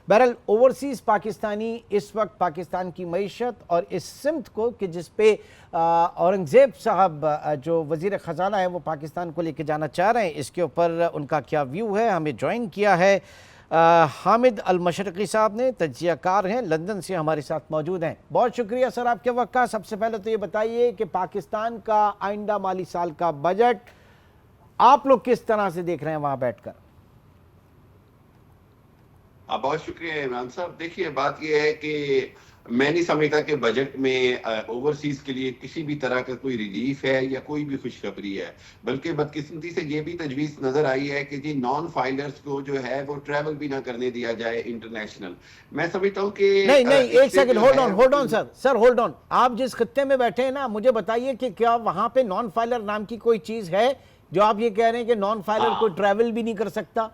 بہرحال اوورسیز پاکستانی اس وقت پاکستان کی معیشت اور اس سمت کو کہ جس پہ اورنگزیب صاحب جو وزیر خزانہ ہے وہ پاکستان کو لے کے جانا چاہ رہے ہیں، اس کے اوپر ان کا کیا ویو ہے، ہمیں جوائن کیا ہے حامد المشرقی صاحب نے، تجزیہ کار ہیں، لندن سے ہمارے ساتھ موجود ہیں۔ بہت شکریہ سر آپ کے وقت کا۔ سب سے پہلے تو یہ بتائیے کہ پاکستان کا آئندہ مالی سال کا بجٹ آپ لوگ کس طرح سے دیکھ رہے ہیں وہاں بیٹھ کر؟ بہت شکریہ عمران صاحب۔ دیکھیے بات یہ ہے کہ میں نہیں سمجھتا کہ بجٹ میں اوورسیز کے لیے کسی بھی طرح کا کوئی ریلیف ہے یا کوئی بھی خوشخبری ہے، بلکہ بدقسمتی سے یہ بھی تجویز نظر آئی ہے کہ جی نان فائلرز کو جو ہے وہ ٹریول بھی نہ کرنے دیا جائے انٹرنیشنل۔ میں سمجھتا ہوں کہ نہیں ایک second hold on sir hold on. آپ جس خطے میں بیٹھے ہیں نا، مجھے بتائیے کہ کیا وہاں پہ نان فائلر نام کی کوئی چیز ہے جو آپ یہ کہہ رہے ہیں کہ نان فائلر کو ٹریول بھی نہیں کر سکتا؟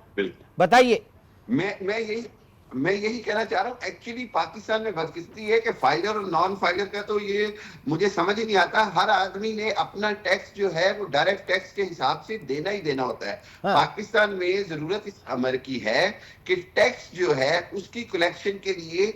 بتائیے۔ میں یہی کہنا چاہ رہا ہوں، ایکچولی پاکستان میں بدقسمتی ہے کہ فائلر اور نان فائلر کا تو یہ مجھے سمجھ ہی نہیں آتا۔ ہر آدمی نے اپنا ٹیکس جو ہے وہ ڈائریکٹ ٹیکس کے حساب سے دینا ہی دینا ہوتا ہے۔ پاکستان میں ضرورت اس امر کی ہے کہ ٹیکس جو ہے اس کی کلیکشن کے لیے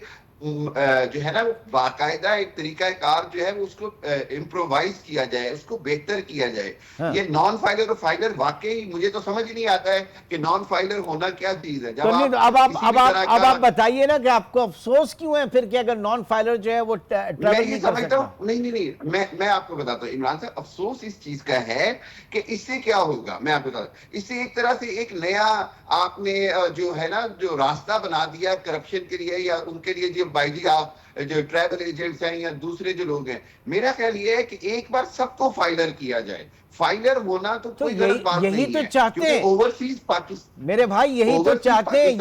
جو ہے نا باقاعدہ ایک طریقہ کار جو ہے اس کو امپرووائز کیا جائے، اس کو بہتر کیا جائے۔ یہ نان فائلر اور فائلر واقعی مجھے تو سمجھ نہیں آتا ہے کہ نان فائلر ہونا کیا چیز ہے۔ اب آپ بتائیے نا کہ آپ کو افسوس کیوں ہے پھر کہ اگر نان فائلر جو ہے وہ ٹریول نہیں کر سکتا؟ نہیں میں آپ کو بتاتا ہوں عمران صاحب، افسوس اس چیز کا ہے کہ اس سے کیا ہوگا میں آپ کو بتاتا ہوں۔ اس سے ایک طرح سے ایک نیا آپ نے جو ہے نا جو راستہ بنا دیا کرپشن کے لیے یا ان کے لیے جو بائی جی آپ جو ٹریول ایجنٹس ہیں یا دوسرے جو لوگ ہیں۔ میرا خیال یہ ہے کہ ایک بار سب کو فائلر کیا جائے۔ فائلر ہونا تو کوئی غلط بات نہیں ہے، یہی تو چاہتے ہیں اوورسیز پاکستان، میرے بھائی یہی تو چاہتے ہیں،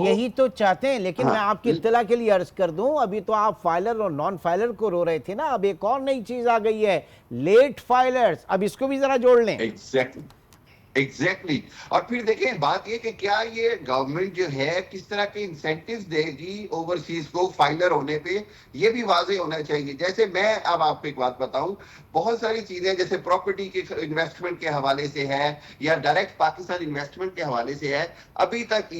یہی تو چاہتے ہیں۔ لیکن میں آپ کی اطلاع کے لیے عرض کر دوں، ابھی تو آپ فائلر اور نان فائلر کو رو رہے تھے نا، اب ایک اور نئی چیز آ گئی ہے، لیٹ فائلرز۔ اب اس کو بھی ذرا جوڑ لیں۔ ایگزیکٹلی۔ اور پھر دیکھیں بات یہ کہ کیا یہ گورنمنٹ جو ہے کس طرح کے انسینٹیوز دے گی اوورسیز کو فائلر ہونے پہ، یہ بھی واضح ہونا چاہیے۔ جیسے میں اب آپ کو ایک بات بتاؤں، بہت ساری چیزیں جیسے پراپرٹی کے انویسٹمنٹ کے حوالے سے ہے یا ڈائریکٹ پاکستان انویسٹمنٹ کے حوالے سے ہے، ابھی تک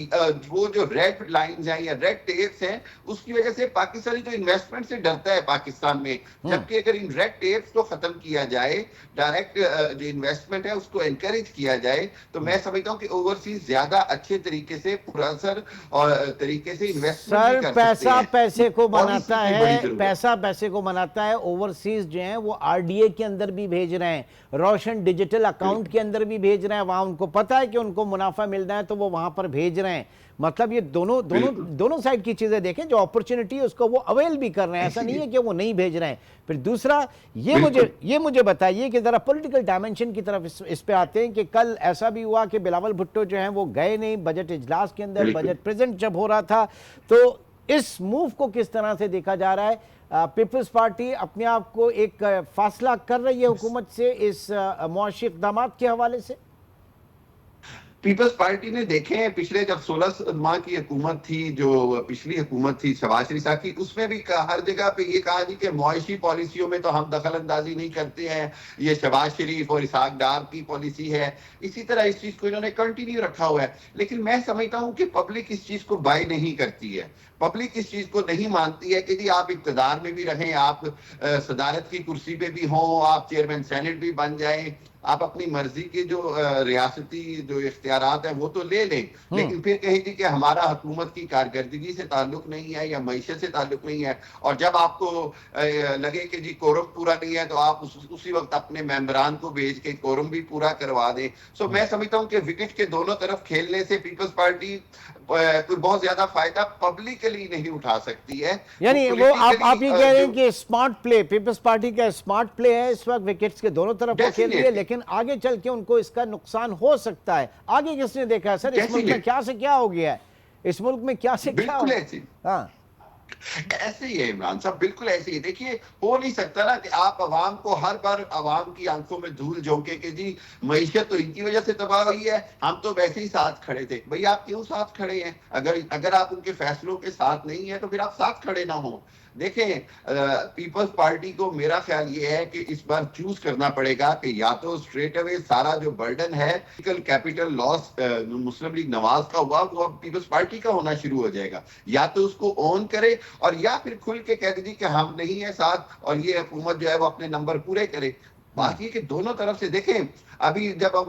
وہ جو ریڈ لائنز ہیں یا ریڈ ٹیپس ہیں اس کی وجہ سے پاکستانی تو انویسٹمنٹ سے ڈرتا ہے پاکستان میں۔ جبکہ اگر ان ریڈ ٹیپس کو ختم کیا جائے، ڈائریکٹ جو انویسٹمنٹ ہے اس کو انکریج کیا جائے، تو میں سمجھتا ہوں کہ اوورسیز زیادہ اچھے طریقے سے پورا اثر اور طریقے سے انویسٹمنٹ کر سکتے ہیں۔ پیسہ پیسے کو بناتا ہے، پیسہ پیسے کو بناتا ہے۔ اوورسیز جو ہیں وہ آر ڈی اے کے اندر بھی بھیج رہے ہیں، روشن ڈیجیٹل اکاؤنٹ کے اندر بھی بھیج رہے ہیں، وہاں ان کو پتا ہے کہ ان کو منافع ملنا ہے تو وہ وہاں پر بھیج رہے ہیں۔ مطلب یہ دونوں سائیڈ کی چیزیں دیکھیں، جو اپرچونٹی ہے اس کو وہ اویل بھی کر رہے ہیں، ایسا نہیں ہے کہ وہ نہیں بھیج رہے ہیں۔ پھر دوسرا یہ مجھے بتائیے کہ ذرا پولیٹیکل ڈائمنشن کی طرف اس پہ آتے ہیں کہ کل ایسا بھی ہوا کہ بلاول بھٹو جو ہیں وہ گئے نہیں بجٹ اجلاس کے اندر، بجٹ پریزنٹ جب ہو رہا تھا، تو اس موو کو کس طرح سے دیکھا جا رہا ہے؟ پیپلز پارٹی اپنے آپ کو ایک فاصلہ کر رہی ہے حکومت سے اس معاشی اقدامات کے حوالے سے؟ پیپلز پارٹی نے دیکھیں پچھلے جب 16 ماہ کی حکومت تھی، جو پچھلی حکومت تھی شہباز شریف صاحب کی، اس میں بھی ہر جگہ پہ یہ کہا کہ معاشی پالیسیوں میں تو ہم دخل اندازی نہیں کرتے ہیں، یہ شہباز شریف اور اسحاق ڈار کی پالیسی ہے۔ اسی طرح اس چیز کو انہوں نے کنٹینیو رکھا ہوا ہے۔ لیکن میں سمجھتا ہوں کہ پبلک اس چیز کو بائی نہیں کرتی ہے، پبلک اس چیز کو نہیں مانتی ہے کہ جی آپ اقتدار میں بھی رہیں، آپ صدارت کی کرسی پہ بھی ہوں، آپ چیئرمین سینٹ بھی بن جائیں، آپ اپنی مرضی کے جو ریاستی جو اختیارات ہیں وہ تو لے لیں، لیکن پھر کہیں گے کہ ہمارا حکومت کی کارکردگی سے تعلق نہیں ہے یا معیشت سے تعلق نہیں ہے۔ اور جب آپ کو لگے کہ جی کورم پورا نہیں ہے تو آپ اسی وقت اپنے ممبران کو بھیج کے کورم بھی پورا کروا دیں۔ سو میں سمجھتا ہوں کہ وکٹ کے دونوں طرف کھیلنے سے پیپلز پارٹی کوئی بہت زیادہ فائدہ پبلکلی نہیں اٹھا سکتی ہے۔ یعنی وہ آپ یہ کہہ رہے ہیں کہ اسمارٹ پلے، پیپلز پارٹی کا اسمارٹ پلے ہے اس وقت، وکٹس کے دونوں طرف وہ کھیل رہی ہے، لیکن آگے چل کے ان کو اس کا نقصان ہو سکتا ہے۔ آگے کس نے دیکھا ہے سر؟ اس ملک میں کیا سے کیا ہو گیا ہے؟ اس ملک میں کیا سے کیا ہو گیا؟ ऐसे ही है इमरान साहब, बिल्कुल ऐसे ही। देखिए, हो नहीं सकता ना कि आप अवाम को हर बार अवाम की आंखों में धूल झोंके कि जी मईशत तो इनकी वजह से तबाह हुई है, हम तो वैसे ही साथ खड़े थे। भाई आप क्यों साथ खड़े हैं? अगर अगर आप उनके फैसलों के साथ नहीं है तो फिर आप साथ खड़े ना हो। देखें, पीपल्स पार्टी को मेरा ख्याल ये है कि इस बार चूज करना पड़ेगा कि या तो स्ट्रेट अवे सारा जो बर्डन है कैपिटल लॉस मुस्लिम लीग नवाज का हुआ वो अब पीपल्स पार्टी का होना शुरू हो जाएगा, या तो उसको ऑन करे और या फिर खुल के कह दीजिए कि हम नहीं है साथ और ये हुकूमत जो है वो अपने नंबर पूरे करे। बाकी के दोनों तरफ से देखें, अभी जब हम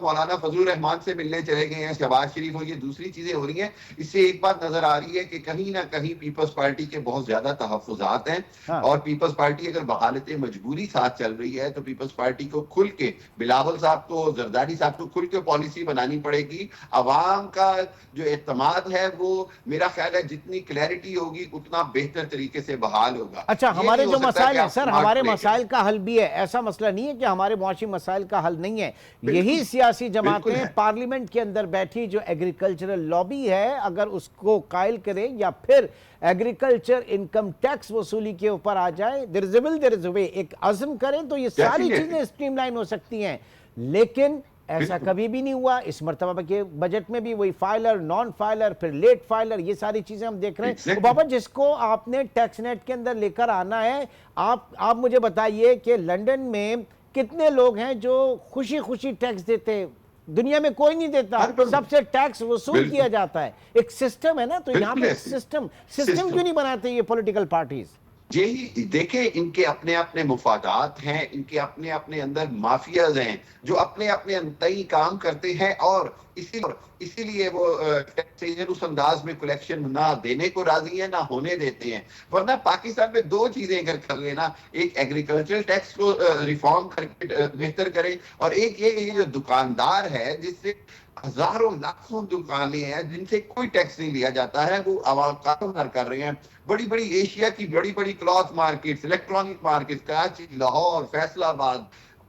मौलाना फजलुर रहमान से मिलने चले गए हैं, शहबाज शरीफ और ये दूसरी चीजें हो रही हैं, इससे एक बात नजर आ रही है कि कहीं ना कहीं पीपल्स पार्टी के बहुत ज्यादा तहफ्फुज़ात हैं। हाँ। और पीपल्स पार्टी अगर बहालत मजबूरी साथ चल रही है तो पीपल्स पार्टी को खुल के, बिलावल साहब को, जरदारी साहब को खुल के पॉलिसी बनानी पड़ेगी। अवाम का जो एतमाद है वो मेरा ख्याल है जितनी क्लैरिटी होगी उतना बेहतर तरीके से बहाल होगा। अच्छा, हमारे जो मसाइल है सर, हमारे प्ले मसाइल का हल भी है, ऐसा मसला नहीं है कि हमारे मुआशी मसाइल का हल नहीं है। यही सियासी जमातें पार्लियामेंट के अंदर बैठी जो एग्रीकल्चरल लॉबी है, अगर उसको कायल करें या फिर एग्रीकल्चर इनकम टैक्स वसूली के ऊपर आ जाए, there is a will there is a way, एक अज़्म करें तो ये सारी चीजें स्ट्रीमलाइन हो सकती हैं। लेकिन ऐसा कभी भी नहीं हुआ। इस मर्तबा के बजट में भी वही फाइलर, नॉन फाइलर, फिर लेट फाइलर, ये सारी चीजें हम देख रहे हैं। बाबा, जिसको आपने टैक्स नेट के अंदर लेकर आना है, आप मुझे बताइए कि लंदन में कितने लोग हैं जो खुशी खुशी टैक्स देते हैं? दुनिया में कोई नहीं देता, सबसे टैक्स वसूल किया जाता है। एक सिस्टम है ना, तो यहाँ पे सिस्टम क्यों नहीं बनाते ये पॉलिटिकल पार्टीज? यही देखें, इनके अपने अपने मुफादात हैं, इनके अपने अपने अंदर माफियाज हैं जो अपने अपने अंतही काम करते हैं और इसीलिए वो टैक्सेशन उस अंदाज में कलेक्शन ना देने को राजी है, ना होने देते हैं। वरना पाकिस्तान में दो चीजें अगर कर लेना, एक एग्रीकल्चर टैक्स को रिफॉर्म करके बेहतर करें, और एक ये जो दुकानदार है जिससे हजारों लाखों दुकानें हैं जिनसे कोई टैक्स नहीं लिया जाता है, वो आवाम कारोबार कर रहे हैं। बड़ी बड़ी एशिया की बड़ी बड़ी cloth markets, electronic markets, Karachi, Lahore, Faisalabad,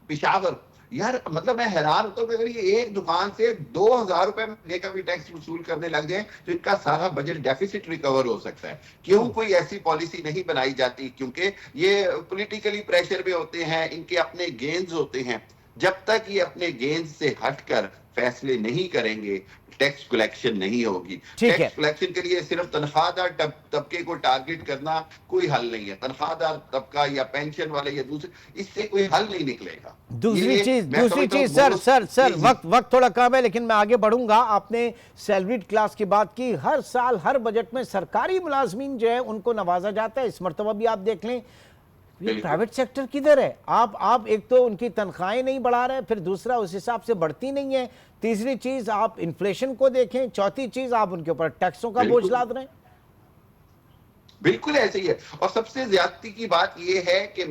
Peshawar, यार मतलब मैं हैरान होता हूँ कि अगर ये एक दुकान से 2000 रुपए महीने का भी टैक्स वसूल करने लग जाए तो इनका सारा बजट डेफिसिट रिकवर हो सकता है। क्यों कोई ऐसी पॉलिसी नहीं बनाई जाती? क्योंकि ये पॉलिटिकली प्रेशर में होते हैं, इनके अपने गेन्स होते हैं। जब तक ये अपने गेन्स से हटकर फैसले नहीं करेंगे, टैक्स कलेक्शन नहीं होगी। टैक्स कलेक्शन के लिए सिर्फ तनख्वाहदार तबके को टारगेट करना कोई हल नहीं है। तनख्वाहदार तबका या पेंशन वाले या दूसरे, इससे कोई हल नहीं निकलेगा। दूसरी चीज सर वक्त थोड़ा कम है लेकिन मैं आगे बढ़ूंगा। आपने सैलरीड क्लास की बात की। हर साल हर बजट में सरकारी मुलाजमीन जो है उनको नवाजा जाता है। इस मर्तबा भी आप देख लें, ये प्राइवेट सेक्टर किधर है? आप एक तो उनकी तनख्वाहें नहीं बढ़ा रहे, फिर दूसरा उस हिसाब से बढ़ती नहीं है, तीसरी चीज आप इन्फ्लेशन को देखें, चौथी चीज आप उनके ऊपर टैक्सों का बोझ लाद रहे हैं। बिल्कुल ऐसे ही है। और सबसे ज्यादती की बात यह है कि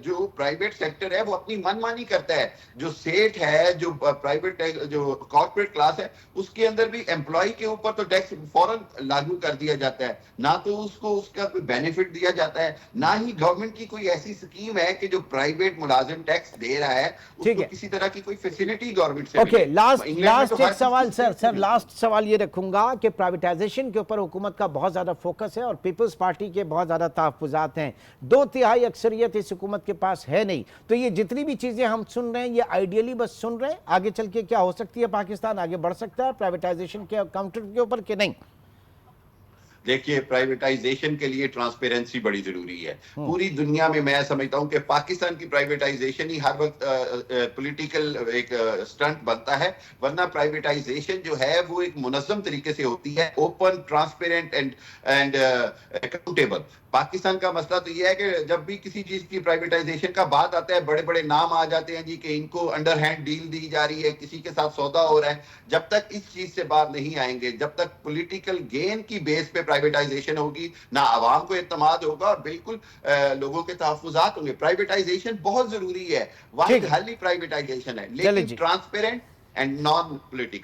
जो प्राइवेट सेक्टर है वो अपनी मनमानी करता है। जो सेठ है, जो प्राइवेट जो कॉर्पोरेट क्लास है, उसके अंदर भी एम्प्लॉय के ऊपर तो टैक्स फौरन लागू कर दिया जाता है, ना तो उसको उसका कोई बेनिफिट दिया जाता है, ना ही गवर्नमेंट की कोई ऐसी स्कीम है कि जो प्राइवेट मुलाजिम टैक्स दे रहा है उसको किसी तरह की कोई फैसिलिटी गवर्नमेंट से। ओके, लास्ट एक सवाल सर लास्ट सवाल ये रखूंगा कि प्राइवेटाइजेशन के ऊपर हुकूमत का बहुत ज्यादा फोकस है और पीपल्स पार्टी के बहुत ज्यादा तहफ्फुज़ात हैं। 2/3 अक्सरियत इस हुकूमत के पास है नहीं, तो ये जितनी भी चीजें हम सुन रहे हैं ये आइडियली बस सुन रहे हैं। आगे चल के क्या हो सकती है? पाकिस्तान आगे बढ़ सकता है प्राइवेटाइजेशन के काउंटर के ऊपर कि नहीं? देखिए, प्राइवेटाइजेशन के लिए ट्रांसपेरेंसी बड़ी जरूरी है। पूरी दुनिया में मैं समझता हूं कि पाकिस्तान की प्राइवेटाइजेशन ही हर वक्त पॉलिटिकल एक स्टंट बनता है, वरना प्राइवेटाइजेशन जो है वो एक मुनज़्ज़म तरीके से होती है, open, transparent and accountable. Pakistan का मसला तो यह है कि जब भी किसी चीज की प्राइवेटाइजेशन का बात आता है, बड़े बड़े नाम आ जाते हैं जी कि इनको अंडर हैंड डील दी जा रही है, किसी के साथ सौदा हो रहा है। जब तक इस चीज से बाहर नहीं आएंगे, जब तक पॉलिटिकल गेन की बेस पे प्राइवेटाइजेशन होगी, ना आवाम को एतमाद होगा और बिल्कुल लोगों के तहफ्फुज़ात होंगे। प्राइवेटाइजेशन बहुत जरूरी है, वाहिद हल ही प्राइवेटाइजेशन है, लेकिन ट्रांसपेरेंट एंड नॉन पॉलिटिकल।